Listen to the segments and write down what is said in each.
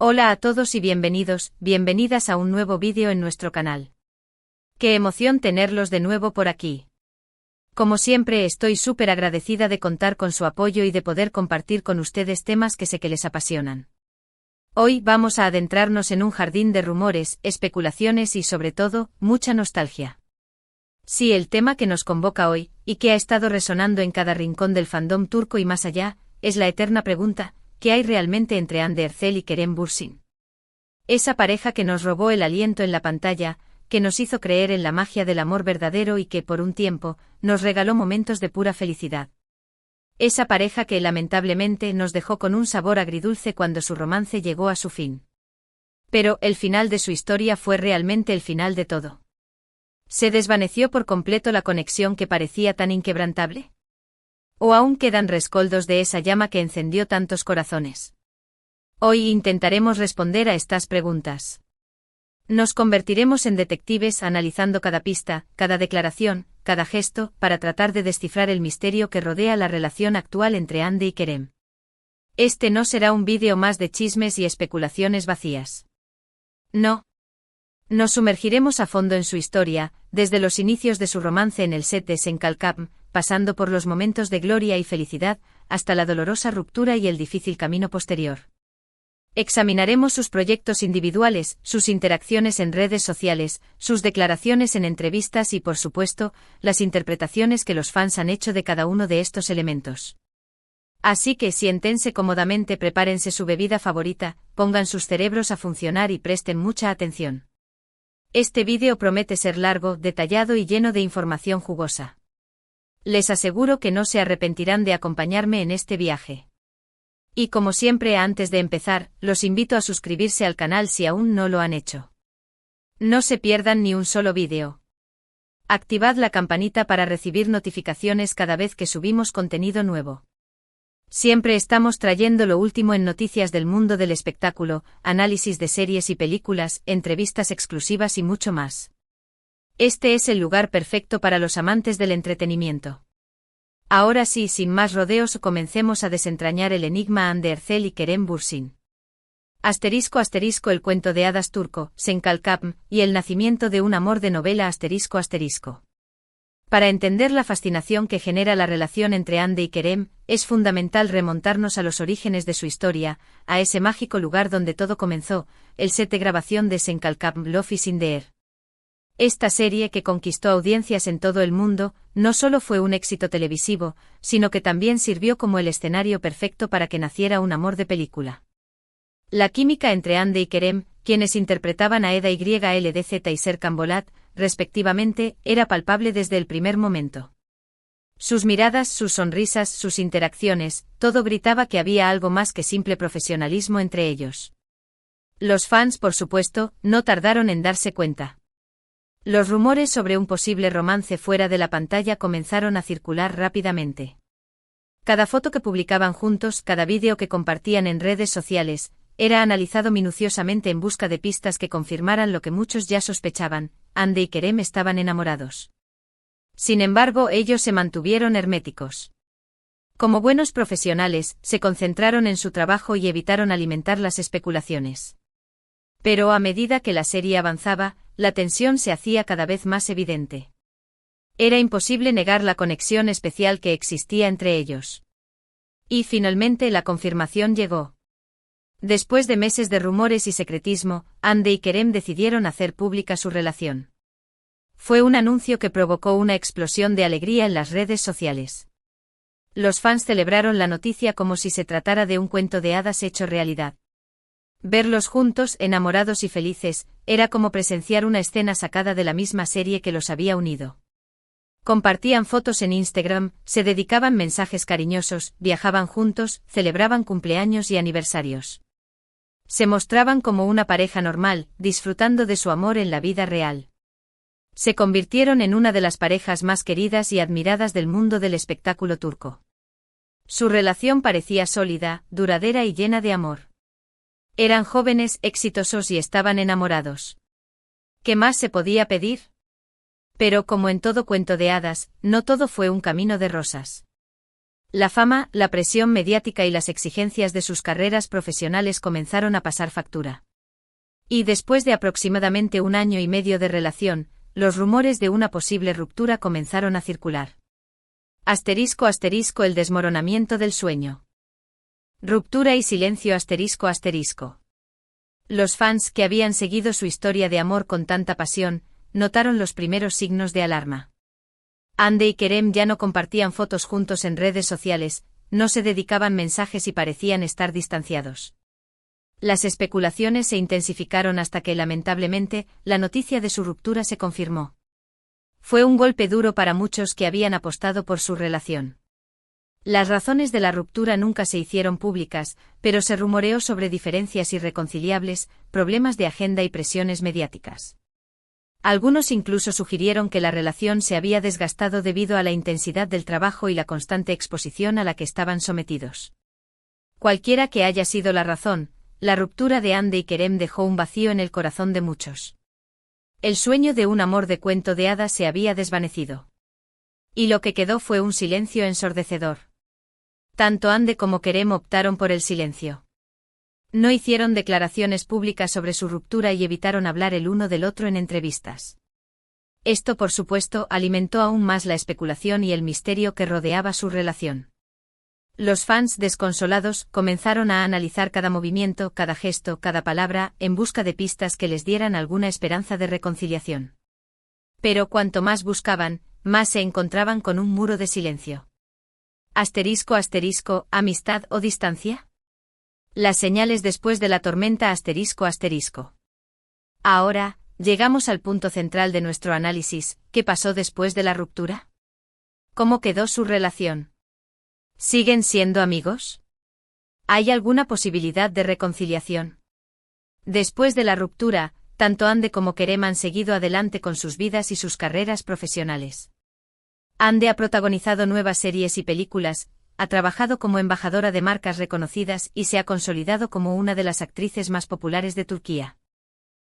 Hola a todos y bienvenidas a un nuevo vídeo en nuestro canal. Qué emoción tenerlos de nuevo por aquí. Como siempre estoy súper agradecida de contar con su apoyo y de poder compartir con ustedes temas que sé que les apasionan. Hoy vamos a adentrarnos en un jardín de rumores, especulaciones y sobre todo, mucha nostalgia. Sí, el tema que nos convoca hoy, y que ha estado resonando en cada rincón del fandom turco y más allá, es la eterna pregunta: ¿qué hay realmente entre Hande Erçel y Kerem Bürsin? Esa pareja que nos robó el aliento en la pantalla, que nos hizo creer en la magia del amor verdadero y que, por un tiempo, nos regaló momentos de pura felicidad. Esa pareja que lamentablemente nos dejó con un sabor agridulce cuando su romance llegó a su fin. Pero, el final de su historia fue realmente el final de todo. ¿Se desvaneció por completo la conexión que parecía tan inquebrantable? ¿O aún quedan rescoldos de esa llama que encendió tantos corazones? Hoy intentaremos responder a estas preguntas. Nos convertiremos en detectives analizando cada pista, cada declaración, cada gesto, para tratar de descifrar el misterio que rodea la relación actual entre Hande y Kerem. Este no será un vídeo más de chismes y especulaciones vacías. No. Nos sumergiremos a fondo en su historia, desde los inicios de su romance en el set de Sen Kalkam, pasando por los momentos de gloria y felicidad, hasta la dolorosa ruptura y el difícil camino posterior. Examinaremos sus proyectos individuales, sus interacciones en redes sociales, sus declaraciones en entrevistas y, por supuesto, las interpretaciones que los fans han hecho de cada uno de estos elementos. Así que siéntense cómodamente, prepárense su bebida favorita, pongan sus cerebros a funcionar y presten mucha atención. Este vídeo promete ser largo, detallado y lleno de información jugosa. Les aseguro que no se arrepentirán de acompañarme en este viaje. Y como siempre, antes de empezar, los invito a suscribirse al canal si aún no lo han hecho. No se pierdan ni un solo vídeo. Activad la campanita para recibir notificaciones cada vez que subimos contenido nuevo. Siempre estamos trayendo lo último en noticias del mundo del espectáculo, análisis de series y películas, entrevistas exclusivas y mucho más. Este es el lugar perfecto para los amantes del entretenimiento. Ahora sí, sin más rodeos, comencemos a desentrañar el enigma Hande Erçel y Kerem Bürsin. *** El cuento de hadas turco, Sen Kalkam, y el nacimiento de un amor de novela ***. Para entender la fascinación que genera la relación entre Hande y Kerem, es fundamental remontarnos a los orígenes de su historia, a ese mágico lugar donde todo comenzó, el set de grabación de Sen Kalkam Love is in the Air. Esta serie, que conquistó audiencias en todo el mundo, no solo fue un éxito televisivo, sino que también sirvió como el escenario perfecto para que naciera un amor de película. La química entre Hande y Kerem, quienes interpretaban a Eda YLDZ y Serkan Bolat, respectivamente, era palpable desde el primer momento. Sus miradas, sus sonrisas, sus interacciones, todo gritaba que había algo más que simple profesionalismo entre ellos. Los fans, por supuesto, no tardaron en darse cuenta. Los rumores sobre un posible romance fuera de la pantalla comenzaron a circular rápidamente. Cada foto que publicaban juntos, cada vídeo que compartían en redes sociales, era analizado minuciosamente en busca de pistas que confirmaran lo que muchos ya sospechaban: Hande y Kerem estaban enamorados. Sin embargo, ellos se mantuvieron herméticos. Como buenos profesionales, se concentraron en su trabajo y evitaron alimentar las especulaciones. Pero a medida que la serie avanzaba, la tensión se hacía cada vez más evidente. Era imposible negar la conexión especial que existía entre ellos. Y finalmente la confirmación llegó. Después de meses de rumores y secretismo, Hande y Kerem decidieron hacer pública su relación. Fue un anuncio que provocó una explosión de alegría en las redes sociales. Los fans celebraron la noticia como si se tratara de un cuento de hadas hecho realidad. Verlos juntos, enamorados y felices, era como presenciar una escena sacada de la misma serie que los había unido. Compartían fotos en Instagram, se dedicaban mensajes cariñosos, viajaban juntos, celebraban cumpleaños y aniversarios. Se mostraban como una pareja normal, disfrutando de su amor en la vida real. Se convirtieron en una de las parejas más queridas y admiradas del mundo del espectáculo turco. Su relación parecía sólida, duradera y llena de amor. Eran jóvenes, exitosos y estaban enamorados. ¿Qué más se podía pedir? Pero como en todo cuento de hadas, no todo fue un camino de rosas. La fama, la presión mediática y las exigencias de sus carreras profesionales comenzaron a pasar factura. Y después de aproximadamente 1 año y medio de relación, los rumores de una posible ruptura comenzaron a circular. *** El desmoronamiento del sueño. Ruptura y silencio ***. Los fans que habían seguido su historia de amor con tanta pasión, notaron los primeros signos de alarma. Hande y Kerem ya no compartían fotos juntos en redes sociales, no se dedicaban mensajes y parecían estar distanciados. Las especulaciones se intensificaron hasta que, lamentablemente, la noticia de su ruptura se confirmó. Fue un golpe duro para muchos que habían apostado por su relación. Las razones de la ruptura nunca se hicieron públicas, pero se rumoreó sobre diferencias irreconciliables, problemas de agenda y presiones mediáticas. Algunos incluso sugirieron que la relación se había desgastado debido a la intensidad del trabajo y la constante exposición a la que estaban sometidos. Cualquiera que haya sido la razón, la ruptura de Hande y Kerem dejó un vacío en el corazón de muchos. El sueño de un amor de cuento de hadas se había desvanecido. Y lo que quedó fue un silencio ensordecedor. Tanto Hande como Kerem optaron por el silencio. No hicieron declaraciones públicas sobre su ruptura y evitaron hablar el uno del otro en entrevistas. Esto, por supuesto, alimentó aún más la especulación y el misterio que rodeaba su relación. Los fans, desconsolados, comenzaron a analizar cada movimiento, cada gesto, cada palabra, en busca de pistas que les dieran alguna esperanza de reconciliación. Pero cuanto más buscaban, más se encontraban con un muro de silencio. ***, ¿amistad o distancia? Las señales después de la tormenta ***. Ahora, llegamos al punto central de nuestro análisis: ¿qué pasó después de la ruptura? ¿Cómo quedó su relación? ¿Siguen siendo amigos? ¿Hay alguna posibilidad de reconciliación? Después de la ruptura, tanto Hande como Kerem han seguido adelante con sus vidas y sus carreras profesionales. Hande ha protagonizado nuevas series y películas, ha trabajado como embajadora de marcas reconocidas y se ha consolidado como una de las actrices más populares de Turquía.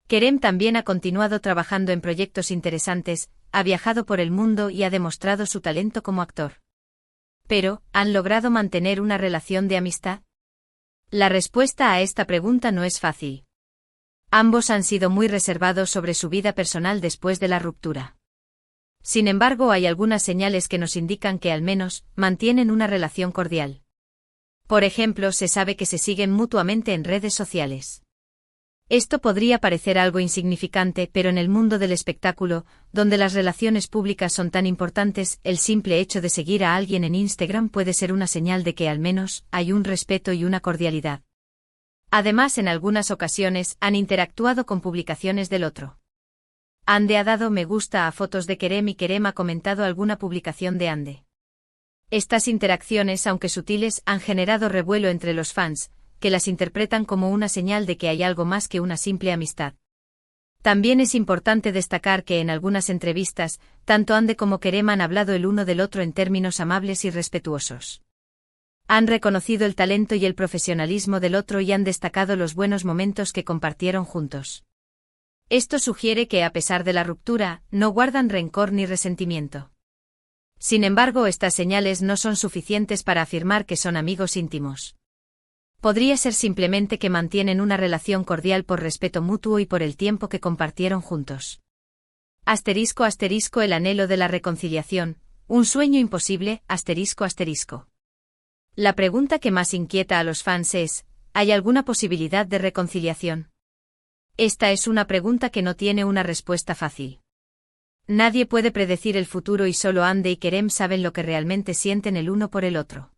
Kerem también ha continuado trabajando en proyectos interesantes, ha viajado por el mundo y ha demostrado su talento como actor. Pero, ¿han logrado mantener una relación de amistad? La respuesta a esta pregunta no es fácil. Ambos han sido muy reservados sobre su vida personal después de la ruptura. Sin embargo, hay algunas señales que nos indican que al menos mantienen una relación cordial. Por ejemplo, se sabe que se siguen mutuamente en redes sociales. Esto podría parecer algo insignificante, pero en el mundo del espectáculo, donde las relaciones públicas son tan importantes, el simple hecho de seguir a alguien en Instagram puede ser una señal de que al menos hay un respeto y una cordialidad. Además, en algunas ocasiones han interactuado con publicaciones del otro. Hande ha dado me gusta a fotos de Kerem y Kerem ha comentado alguna publicación de Hande. Estas interacciones, aunque sutiles, han generado revuelo entre los fans, que las interpretan como una señal de que hay algo más que una simple amistad. También es importante destacar que en algunas entrevistas, tanto Hande como Kerem han hablado el uno del otro en términos amables y respetuosos. Han reconocido el talento y el profesionalismo del otro y han destacado los buenos momentos que compartieron juntos. Esto sugiere que, a pesar de la ruptura, no guardan rencor ni resentimiento. Sin embargo, estas señales no son suficientes para afirmar que son amigos íntimos. Podría ser simplemente que mantienen una relación cordial por respeto mutuo y por el tiempo que compartieron juntos. ***, el anhelo de la reconciliación, un sueño imposible, ***. La pregunta que más inquieta a los fans es: ¿hay alguna posibilidad de reconciliación? Esta es una pregunta que no tiene una respuesta fácil. Nadie puede predecir el futuro y solo Hande y Kerem saben lo que realmente sienten el uno por el otro.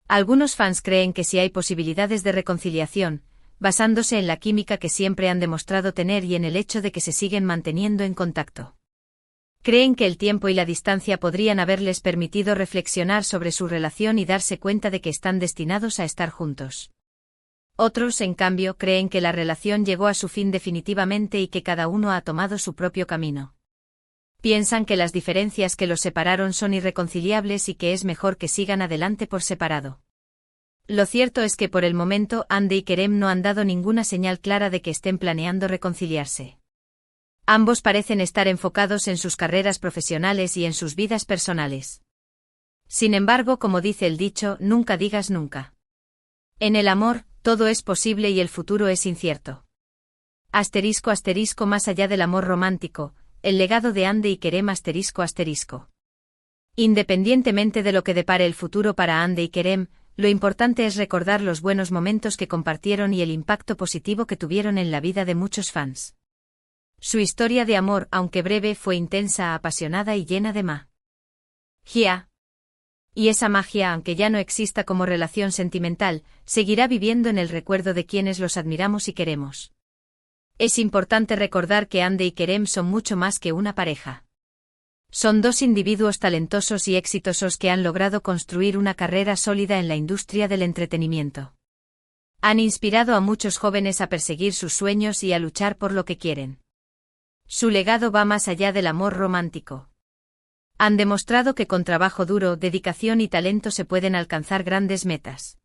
Algunos fans creen que sí hay posibilidades de reconciliación, basándose en la química que siempre han demostrado tener y en el hecho de que se siguen manteniendo en contacto. Creen que el tiempo y la distancia podrían haberles permitido reflexionar sobre su relación y darse cuenta de que están destinados a estar juntos. Otros, en cambio, creen que la relación llegó a su fin definitivamente y que cada uno ha tomado su propio camino. Piensan que las diferencias que los separaron son irreconciliables y que es mejor que sigan adelante por separado. Lo cierto es que por el momento Hande y Kerem no han dado ninguna señal clara de que estén planeando reconciliarse. Ambos parecen estar enfocados en sus carreras profesionales y en sus vidas personales. Sin embargo, como dice el dicho, nunca digas nunca. En el amor, todo es posible y el futuro es incierto. Asterisco asterisco más allá del amor romántico, el legado de Hande y Kerem asterisco asterisco. Independientemente de lo que depare el futuro para Hande y Kerem, lo importante es recordar los buenos momentos que compartieron y el impacto positivo que tuvieron en la vida de muchos fans. Su historia de amor, aunque breve, fue intensa, apasionada y llena de magia. Y esa magia, aunque ya no exista como relación sentimental, seguirá viviendo en el recuerdo de quienes los admiramos y queremos. Es importante recordar que Hande y Kerem son mucho más que una pareja. Son dos individuos talentosos y exitosos que han logrado construir una carrera sólida en la industria del entretenimiento. Han inspirado a muchos jóvenes a perseguir sus sueños y a luchar por lo que quieren. Su legado va más allá del amor romántico. Han demostrado que con trabajo duro, dedicación y talento se pueden alcanzar grandes metas.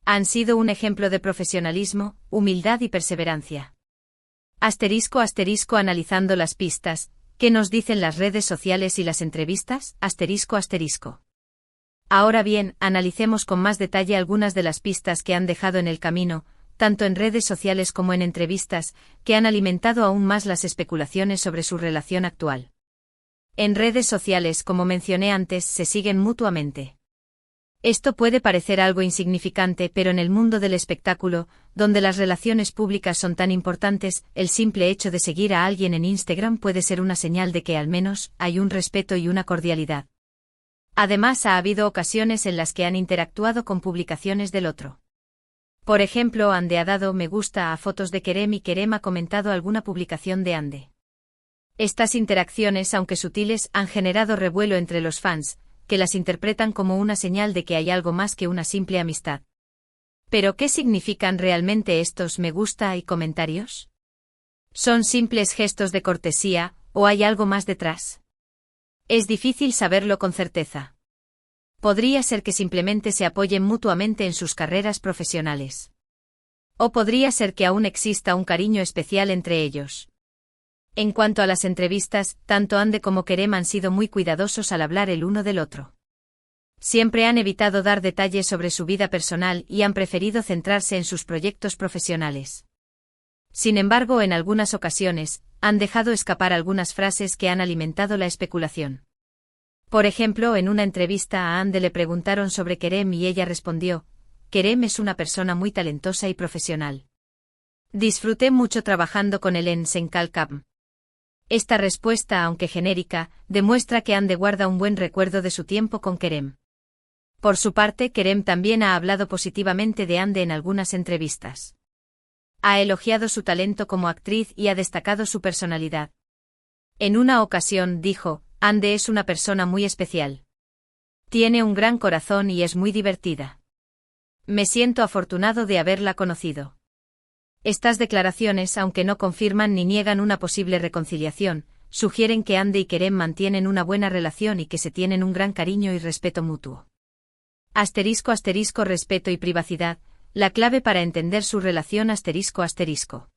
Han sido un ejemplo de profesionalismo, humildad y perseverancia. Asterisco asterisco analizando las pistas, ¿qué nos dicen las redes sociales y las entrevistas? Asterisco asterisco. Ahora bien, analicemos con más detalle algunas de las pistas que han dejado en el camino, tanto en redes sociales como en entrevistas, que han alimentado aún más las especulaciones sobre su relación actual. En redes sociales, como mencioné antes, se siguen mutuamente. Esto puede parecer algo insignificante, pero en el mundo del espectáculo, donde las relaciones públicas son tan importantes, el simple hecho de seguir a alguien en Instagram puede ser una señal de que al menos hay un respeto y una cordialidad. Además, ha habido ocasiones en las que han interactuado con publicaciones del otro. Por ejemplo, Hande ha dado me gusta a fotos de Kerem y Kerem ha comentado alguna publicación de Hande. Estas interacciones, aunque sutiles, han generado revuelo entre los fans, que las interpretan como una señal de que hay algo más que una simple amistad. ¿Pero qué significan realmente estos me gusta y comentarios? ¿Son simples gestos de cortesía, o hay algo más detrás? Es difícil saberlo con certeza. Podría ser que simplemente se apoyen mutuamente en sus carreras profesionales. O podría ser que aún exista un cariño especial entre ellos. En cuanto a las entrevistas, tanto Hande como Kerem han sido muy cuidadosos al hablar el uno del otro. Siempre han evitado dar detalles sobre su vida personal y han preferido centrarse en sus proyectos profesionales. Sin embargo, en algunas ocasiones, han dejado escapar algunas frases que han alimentado la especulación. Por ejemplo, en una entrevista a Hande le preguntaron sobre Kerem y ella respondió: Kerem es una persona muy talentosa y profesional. Disfruté mucho trabajando con él en Senkalkam. Esta respuesta, aunque genérica, demuestra que Hande guarda un buen recuerdo de su tiempo con Kerem. Por su parte, Kerem también ha hablado positivamente de Hande en algunas entrevistas. Ha elogiado su talento como actriz y ha destacado su personalidad. En una ocasión dijo: Hande es una persona muy especial. Tiene un gran corazón y es muy divertida. Me siento afortunado de haberla conocido. Estas declaraciones, aunque no confirman ni niegan una posible reconciliación, sugieren que Hande y Kerem mantienen una buena relación y que se tienen un gran cariño y respeto mutuo. Asterisco asterisco respeto y privacidad, la clave para entender su relación asterisco asterisco.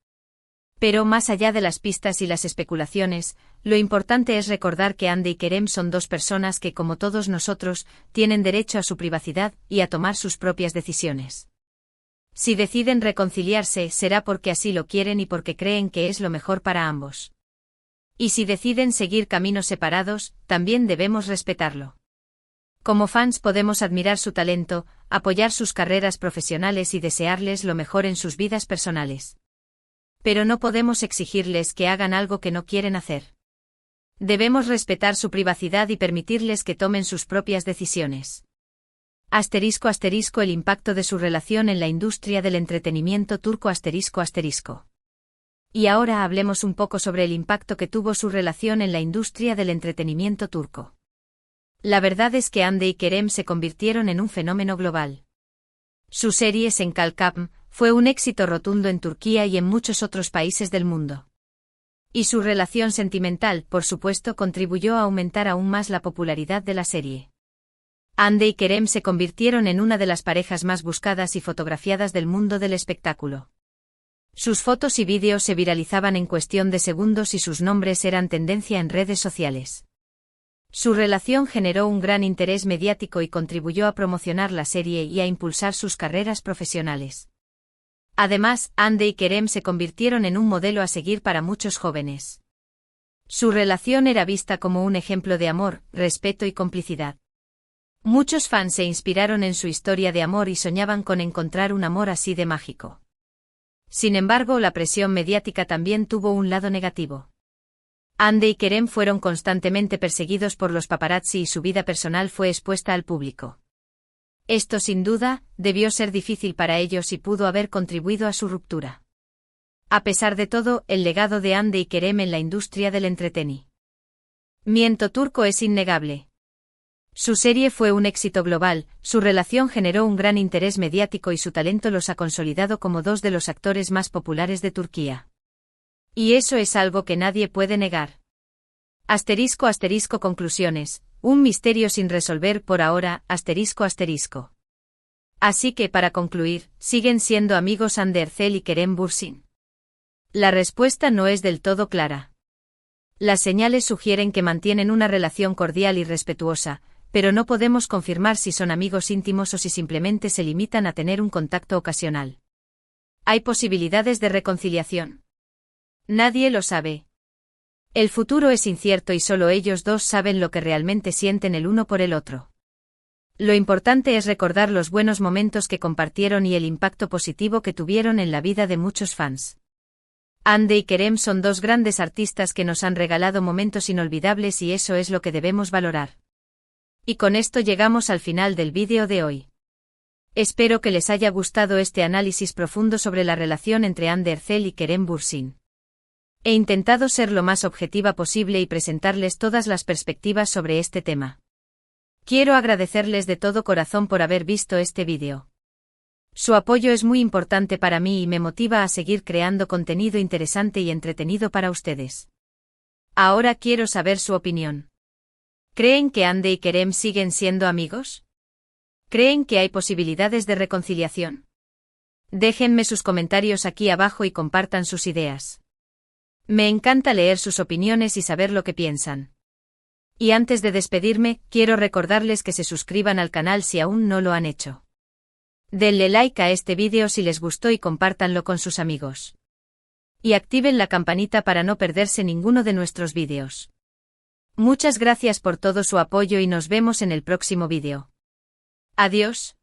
Pero más allá de las pistas y las especulaciones, lo importante es recordar que Hande y Kerem son dos personas que, como todos nosotros, tienen derecho a su privacidad y a tomar sus propias decisiones. Si deciden reconciliarse, será porque así lo quieren y porque creen que es lo mejor para ambos. Y si deciden seguir caminos separados, también debemos respetarlo. Como fans podemos admirar su talento, apoyar sus carreras profesionales y desearles lo mejor en sus vidas personales. Pero no podemos exigirles que hagan algo que no quieren hacer. Debemos respetar su privacidad y permitirles que tomen sus propias decisiones. Asterisco asterisco el impacto de su relación en la industria del entretenimiento turco asterisco asterisco. Y ahora hablemos un poco sobre el impacto que tuvo su relación en la industria del entretenimiento turco. La verdad es que Hande y Kerem se convirtieron en un fenómeno global. Su serie Senkalkam fue un éxito rotundo en Turquía y en muchos otros países del mundo. Y su relación sentimental, por supuesto, contribuyó a aumentar aún más la popularidad de la serie. Hande y Kerem se convirtieron en una de las parejas más buscadas y fotografiadas del mundo del espectáculo. Sus fotos y vídeos se viralizaban en cuestión de segundos y sus nombres eran tendencia en redes sociales. Su relación generó un gran interés mediático y contribuyó a promocionar la serie y a impulsar sus carreras profesionales. Además, Hande y Kerem se convirtieron en un modelo a seguir para muchos jóvenes. Su relación era vista como un ejemplo de amor, respeto y complicidad. Muchos fans se inspiraron en su historia de amor y soñaban con encontrar un amor así de mágico. Sin embargo, la presión mediática también tuvo un lado negativo. Hande y Kerem fueron constantemente perseguidos por los paparazzi y su vida personal fue expuesta al público. Esto sin duda, debió ser difícil para ellos y pudo haber contribuido a su ruptura. A pesar de todo, el legado de Hande y Kerem en la industria del entretenimiento turco es innegable. Su serie fue un éxito global, su relación generó un gran interés mediático y su talento los ha consolidado como dos de los actores más populares de Turquía. Y eso es algo que nadie puede negar. *** Conclusiones. Un misterio sin resolver por ahora, ***. Así que para concluir, ¿siguen siendo amigos Hande Erçel y Kerem Bürsin? La respuesta no es del todo clara. Las señales sugieren que mantienen una relación cordial y respetuosa, pero no podemos confirmar si son amigos íntimos o si simplemente se limitan a tener un contacto ocasional. ¿Hay posibilidades de reconciliación? Nadie lo sabe. El futuro es incierto y solo ellos dos saben lo que realmente sienten el uno por el otro. Lo importante es recordar los buenos momentos que compartieron y el impacto positivo que tuvieron en la vida de muchos fans. Hande y Kerem son dos grandes artistas que nos han regalado momentos inolvidables y eso es lo que debemos valorar. Y con esto llegamos al final del vídeo de hoy. Espero que les haya gustado este análisis profundo sobre la relación entre Hande Erçel y Kerem Bürsin. He intentado ser lo más objetiva posible y presentarles todas las perspectivas sobre este tema. Quiero agradecerles de todo corazón por haber visto este vídeo. Su apoyo es muy importante para mí y me motiva a seguir creando contenido interesante y entretenido para ustedes. Ahora quiero saber su opinión. ¿Creen que Hande y Kerem siguen siendo amigos? ¿Creen que hay posibilidades de reconciliación? Déjenme sus comentarios aquí abajo y compartan sus ideas. Me encanta leer sus opiniones y saber lo que piensan. Y antes de despedirme, quiero recordarles que se suscriban al canal si aún no lo han hecho. Denle like a este vídeo si les gustó y compártanlo con sus amigos. Y activen la campanita para no perderse ninguno de nuestros vídeos. Muchas gracias por todo su apoyo y nos vemos en el próximo vídeo. Adiós.